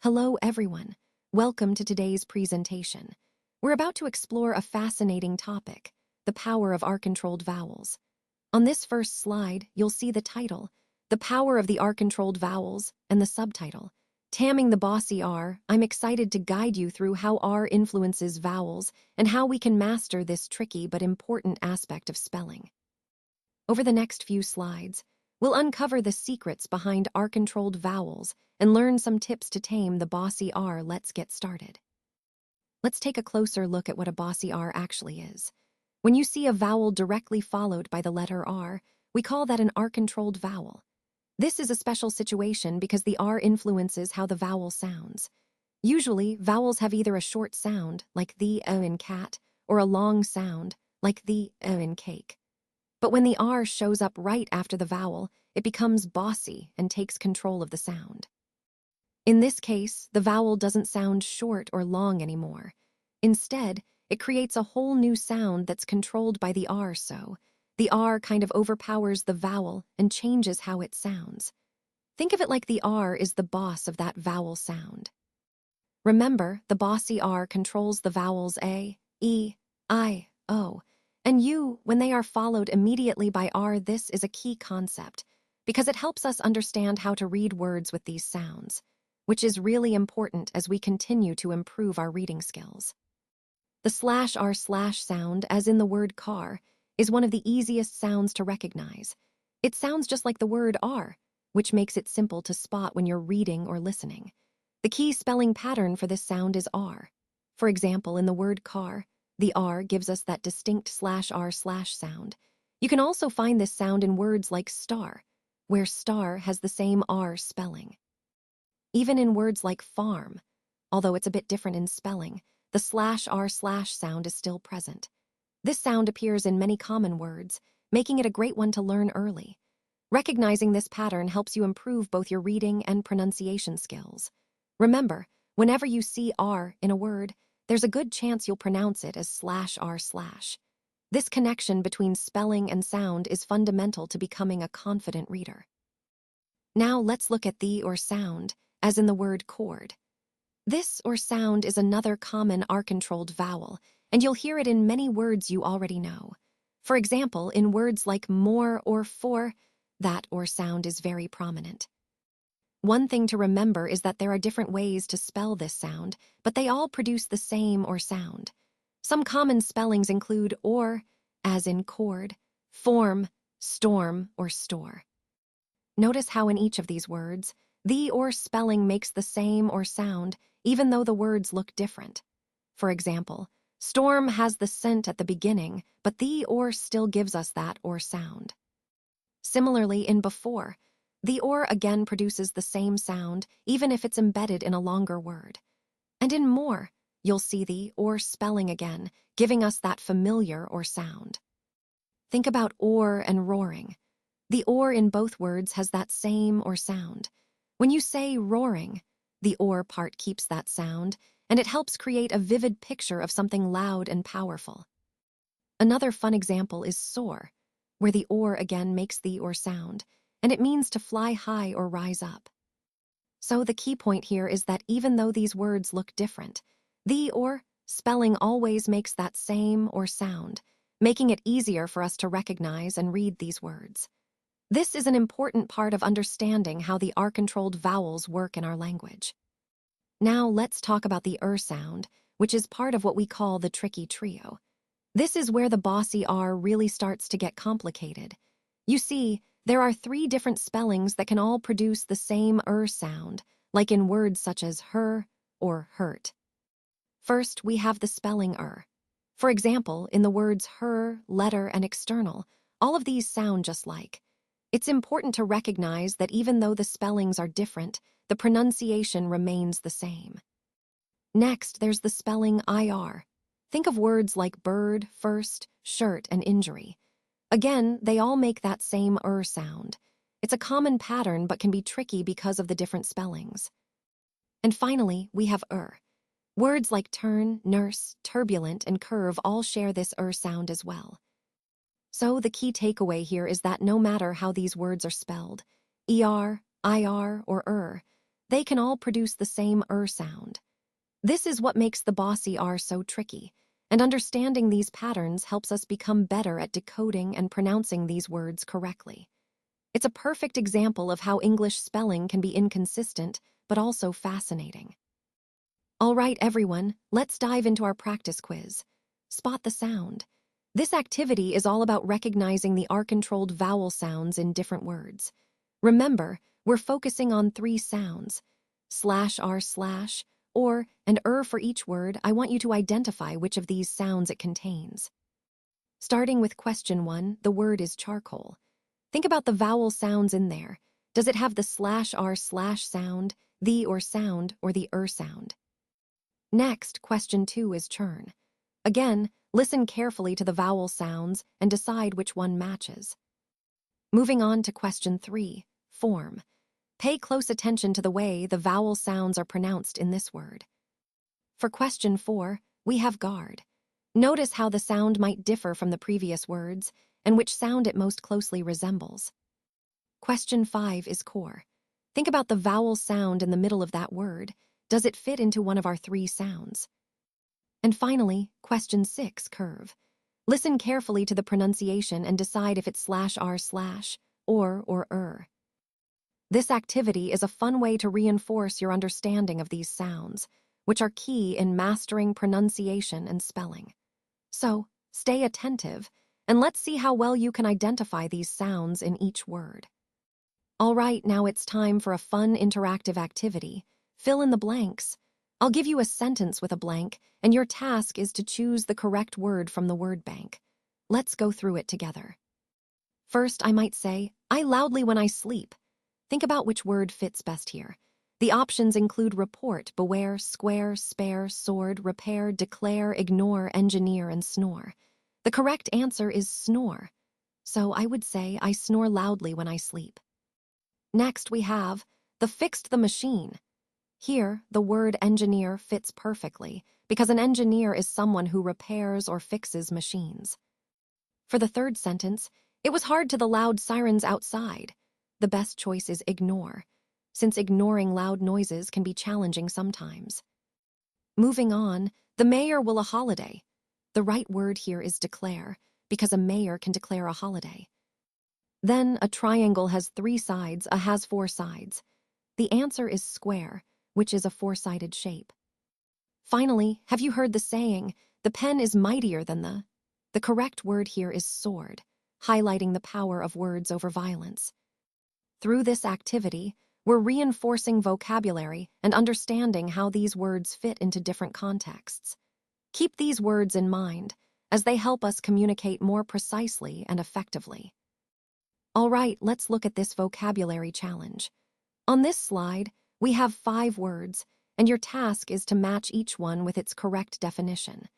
Hello, everyone. Welcome to today's presentation. We're about to explore a fascinating topic, the power of R-controlled vowels. On this first slide, you'll see the title, The Power of the R-Controlled Vowels, and the subtitle, Tamming the Bossy R. I'm excited to guide you through how R influences vowels and how we can master this tricky but important aspect of spelling. Over the next few slides, we'll uncover the secrets behind R-controlled vowels and learn some tips to tame the Bossy R. Let's get started. Let's take a closer look at what a Bossy R actually is. When you see a vowel directly followed by the letter R, we call that an R-controlled vowel. This is a special situation because the R influences how the vowel sounds. Usually, vowels have either a short sound, like the O in cat, or a long sound, like the O in cake. But when the R shows up right after the vowel, it becomes bossy and takes control of the sound. In this case, the vowel doesn't sound short or long anymore. Instead, it creates a whole new sound that's controlled by the R, so the R kind of overpowers the vowel and changes how it sounds. Think of it like the R is the boss of that vowel sound. Remember, the Bossy R controls the vowels A, E, I, O, and U when they are followed immediately by R. This is a key concept because it helps us understand how to read words with these sounds, which is really important as we continue to improve our reading skills. The /R/ sound, as in the word car, is one of the easiest sounds to recognize. It sounds just like the word R, which makes it simple to spot when you're reading or listening. The key spelling pattern for this sound is R. For example, in the word car, the R gives us that distinct /R/ sound. You can also find this sound in words like star, where star has the same R spelling. Even in words like farm, although it's a bit different in spelling, the /R/ sound is still present. This sound appears in many common words, making it a great one to learn early. Recognizing this pattern helps you improve both your reading and pronunciation skills. Remember, whenever you see R in a word, there's a good chance you'll pronounce it as /R/. This connection between spelling and sound is fundamental to becoming a confident reader. Now let's look at the or sound, as in the word cord. This or sound is another common R-controlled vowel, and you'll hear it in many words you already know. For example, in words like more or for, that or sound is very prominent. One thing to remember is that there are different ways to spell this sound, but they all produce the same or sound. Some common spellings include or, as in cord, form, storm, or store. Notice how in each of these words, the or spelling makes the same or sound, even though the words look different. For example, storm has the scent at the beginning, but the or still gives us that or sound. Similarly, in before, the or again produces the same sound, even if it's embedded in a longer word. And in more, you'll see the or spelling again, giving us that familiar or sound. Think about or and roaring. The or in both words has that same or sound. When you say roaring, the or part keeps that sound, and it helps create a vivid picture of something loud and powerful. Another fun example is soar, where the or again makes the or sound, and it means to fly high or rise up. So the key point here is that even though these words look different, the or spelling always makes that same or sound, making it easier for us to recognize and read these words. This is an important part of understanding how the R-controlled vowels work in our language. Now let's talk about the sound, which is part of what we call the tricky trio. This is where the Bossy R really starts to get complicated. You see, there are 3 different spellings that can all produce the same sound, like in words such as her or hurt. First, we have the spelling For example, in the words her, letter, and external, all of these sound just like. It's important to recognize that even though the spellings are different, the pronunciation remains the same. Next, there's the spelling IR. Think of words like bird, first, shirt, and injury. Again, they all make that same sound. It's a common pattern but can be tricky because of the different spellings. And finally, we have Words like turn, nurse, turbulent, and curve all share this sound as well. So the key takeaway here is that no matter how these words are spelled, ER, IR, or they can all produce the same sound. This is what makes the Bossy R so tricky, and understanding these patterns helps us become better at decoding and pronouncing these words correctly. It's a perfect example of how English spelling can be inconsistent, but also fascinating. All right, everyone, let's dive into our practice quiz. Spot the sound. This activity is all about recognizing the R-controlled vowel sounds in different words. Remember, we're focusing on 3 sounds, /r/, or, and for each word. I want you to identify which of these sounds it contains. Starting with question 1, the word is charcoal. Think about the vowel sounds in there. Does it have the /r/ sound, the or sound, or the sound? Next, question 2 is churn. Again, listen carefully to the vowel sounds and decide which one matches. Moving on to question 3, form. Pay close attention to the way the vowel sounds are pronounced in this word. For question 4, we have guard. Notice how the sound might differ from the previous words and which sound it most closely resembles. Question 5 is core. Think about the vowel sound in the middle of that word. Does it fit into one of our 3 sounds? And finally, question 6, curve. Listen carefully to the pronunciation and decide if it's /r/, or. This activity is a fun way to reinforce your understanding of these sounds, which are key in mastering pronunciation and spelling. So, stay attentive, and let's see how well you can identify these sounds in each word. All right, now it's time for a fun interactive activity. Fill in the blanks. I'll give you a sentence with a blank, and your task is to choose the correct word from the word bank. Let's go through it together. First, I might say, I loudly when I sleep. Think about which word fits best here. The options include report, beware, square, spare, sword, repair, declare, ignore, engineer, and snore. The correct answer is snore. So I would say I snore loudly when I sleep. Next, we have the fixed the machine. Here, the word engineer fits perfectly because an engineer is someone who repairs or fixes machines. For the third sentence, it was hard to the loud sirens outside. The best choice is ignore, since ignoring loud noises can be challenging sometimes. Moving on, the mayor will a holiday. The right word here is declare, because a mayor can declare a holiday. Then, a triangle has 3 sides, a has 4 sides. The answer is square, which is a 4-sided shape. Finally, have you heard the saying, the pen is mightier than the... The correct word here is sword, highlighting the power of words over violence. Through this activity, we're reinforcing vocabulary and understanding how these words fit into different contexts. Keep these words in mind, as they help us communicate more precisely and effectively. All right, let's look at this vocabulary challenge. On this slide, we have 5 words, and your task is to match each one with its correct definition.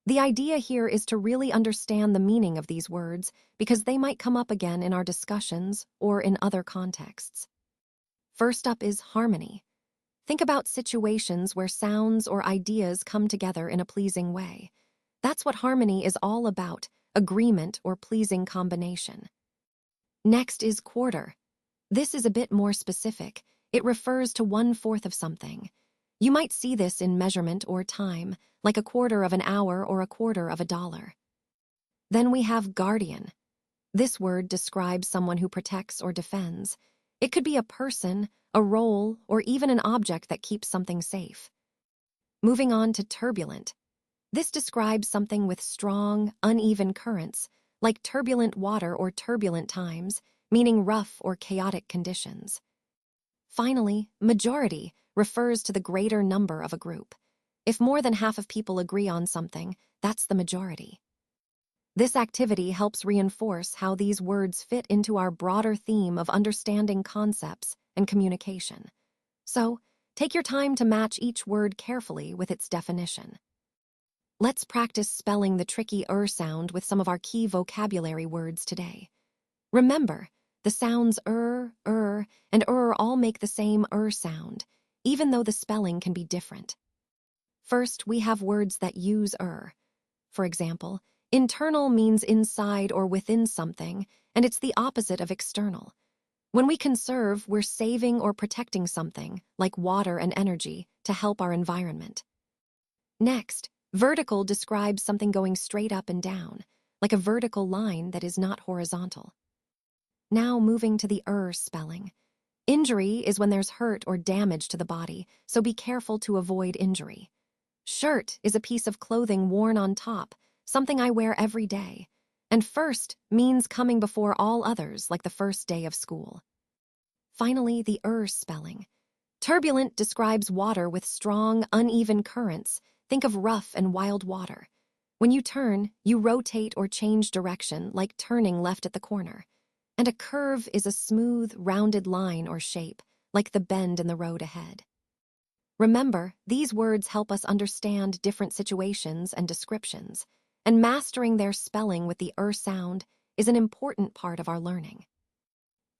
The idea here is to really understand the meaning of these words because they might come up again in our discussions or in other contexts. First up is harmony. Think about situations where sounds or ideas come together in a pleasing way. That's what harmony is all about, agreement or pleasing combination. Next is quarter. This is a bit more specific. It refers to 1/4 of something. You might see this in measurement or time, like a quarter of an hour or a quarter of a dollar. Then we have guardian. This word describes someone who protects or defends. It could be a person, a role, or even an object that keeps something safe. Moving on to turbulent. This describes something with strong, uneven currents, like turbulent water or turbulent times, meaning rough or chaotic conditions. Finally, majority refers to the greater number of a group. If more than half of people agree on something, that's the majority. This activity helps reinforce how these words fit into our broader theme of understanding concepts and communication. So, take your time to match each word carefully with its definition. Let's practice spelling the tricky sound with some of our key vocabulary words today. Remember, the sounds and all make the same sound, even though the spelling can be different. First, we have words that use For example, internal means inside or within something, and it's the opposite of external. When we conserve, we're saving or protecting something, like water and energy, to help our environment. Next, vertical describes something going straight up and down, like a vertical line that is not horizontal. Now moving to the spelling. Injury is when there's hurt or damage to the body, so be careful to avoid injury. Shirt is a piece of clothing worn on top, something I wear every day. And first means coming before all others, like the first day of school. Finally, the spelling. Turbulent describes water with strong, uneven currents. Think of rough and wild water. When you turn, you rotate or change direction, like turning left at the corner. And a curve is a smooth, rounded line or shape, like the bend in the road ahead. Remember, these words help us understand different situations and descriptions, and mastering their spelling with the sound is an important part of our learning.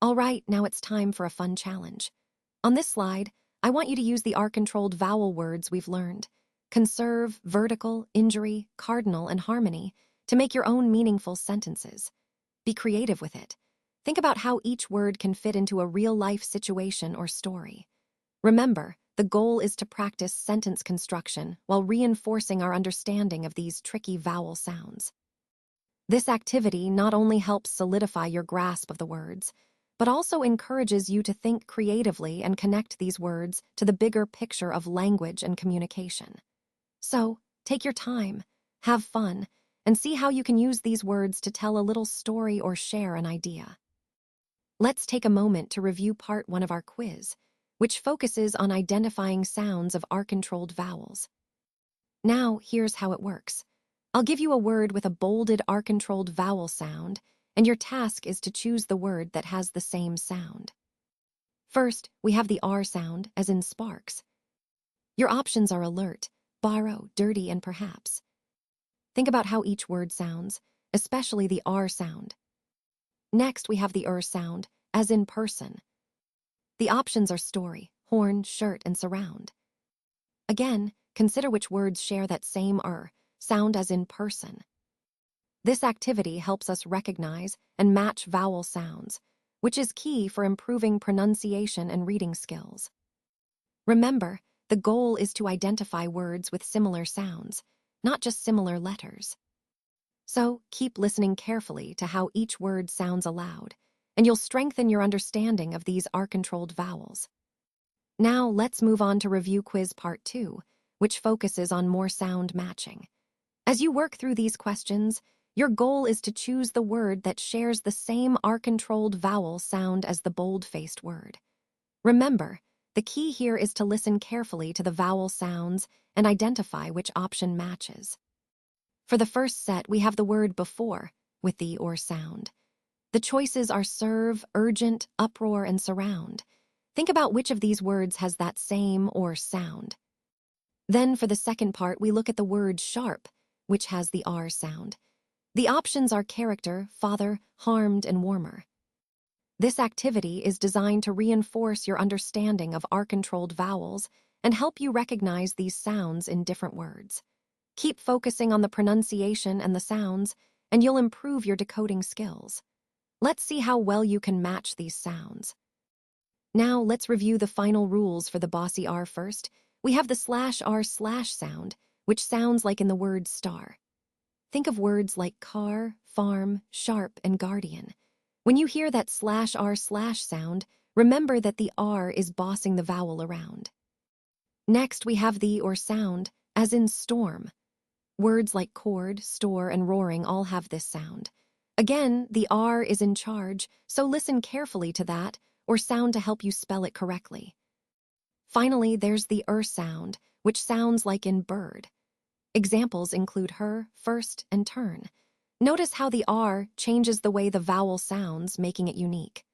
All right, now it's time for a fun challenge. On this slide, I want you to use the R-controlled vowel words we've learned: conserve, vertical, injury, cardinal, and harmony, to make your own meaningful sentences. Be creative with it. Think about how each word can fit into a real-life situation or story. Remember, the goal is to practice sentence construction while reinforcing our understanding of these tricky vowel sounds. This activity not only helps solidify your grasp of the words, but also encourages you to think creatively and connect these words to the bigger picture of language and communication. So, take your time, have fun, and see how you can use these words to tell a little story or share an idea. Let's take a moment to review part 1 of our quiz, which focuses on identifying sounds of R-controlled vowels. Now, here's how it works. I'll give you a word with a bolded R-controlled vowel sound, and your task is to choose the word that has the same sound. First, we have the R sound, as in sparks. Your options are alert, borrow, dirty, and perhaps. Think about how each word sounds, especially the R sound. Next, we have the sound, as in person. The options are story, horn, shirt, and surround. Again, consider which words share that same sound as in person. This activity helps us recognize and match vowel sounds, which is key for improving pronunciation and reading skills. Remember, the goal is to identify words with similar sounds, not just similar letters. So, keep listening carefully to how each word sounds aloud, and you'll strengthen your understanding of these R-controlled vowels. Now, let's move on to review quiz part 2, which focuses on more sound matching. As you work through these questions, your goal is to choose the word that shares the same R-controlled vowel sound as the bold-faced word. Remember, the key here is to listen carefully to the vowel sounds and identify which option matches. For the first set, we have the word before, with the sound. The choices are serve, urgent, uproar, and surround. Think about which of these words has that same sound. Then for the second part, we look at the word sharp, which has the R sound. The options are character, father, harmed, and warmer. This activity is designed to reinforce your understanding of R-controlled vowels and help you recognize these sounds in different words. Keep focusing on the pronunciation and the sounds, and you'll improve your decoding skills. Let's see how well you can match these sounds. Now, let's review the final rules for the Bossy R first. We have the /R/ sound, which sounds like in the word star. Think of words like car, farm, sharp, and guardian. When you hear that /R/ sound, remember that the R is bossing the vowel around. Next, we have the sound, as in storm. Words like cord, store, and roaring all have this sound. Again, the R is in charge, so listen carefully to that sound to help you spell it correctly. Finally, there's the sound, which sounds like in bird. Examples include her, first, and turn. Notice how the R changes the way the vowel sounds, making it unique.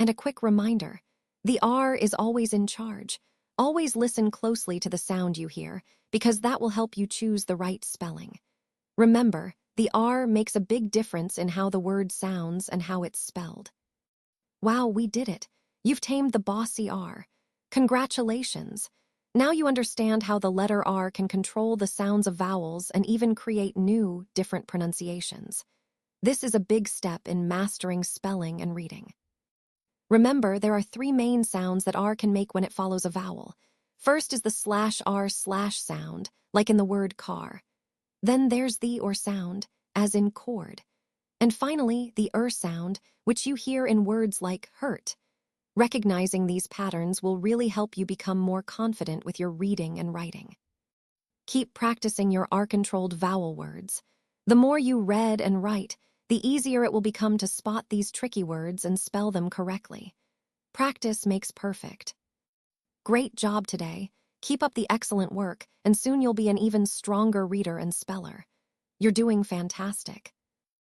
And a quick reminder, the R is always in charge. Always listen closely to the sound you hear, because that will help you choose the right spelling. Remember, the R makes a big difference in how the word sounds and how it's spelled. Wow, we did it! You've tamed the Bossy R. Congratulations! Now you understand how the letter R can control the sounds of vowels and even create new, different pronunciations. This is a big step in mastering spelling and reading. Remember, there are three main sounds that R can make when it follows a vowel. First is the /R/ sound, like in the word car. Then there's the or sound, as in cord. And finally, the sound, which you hear in words like hurt. Recognizing these patterns will really help you become more confident with your reading and writing. Keep practicing your R-controlled vowel words. The more you read and write, the easier it will become to spot these tricky words and spell them correctly. Practice makes perfect. Great job today. Keep up the excellent work, and soon you'll be an even stronger reader and speller. You're doing fantastic.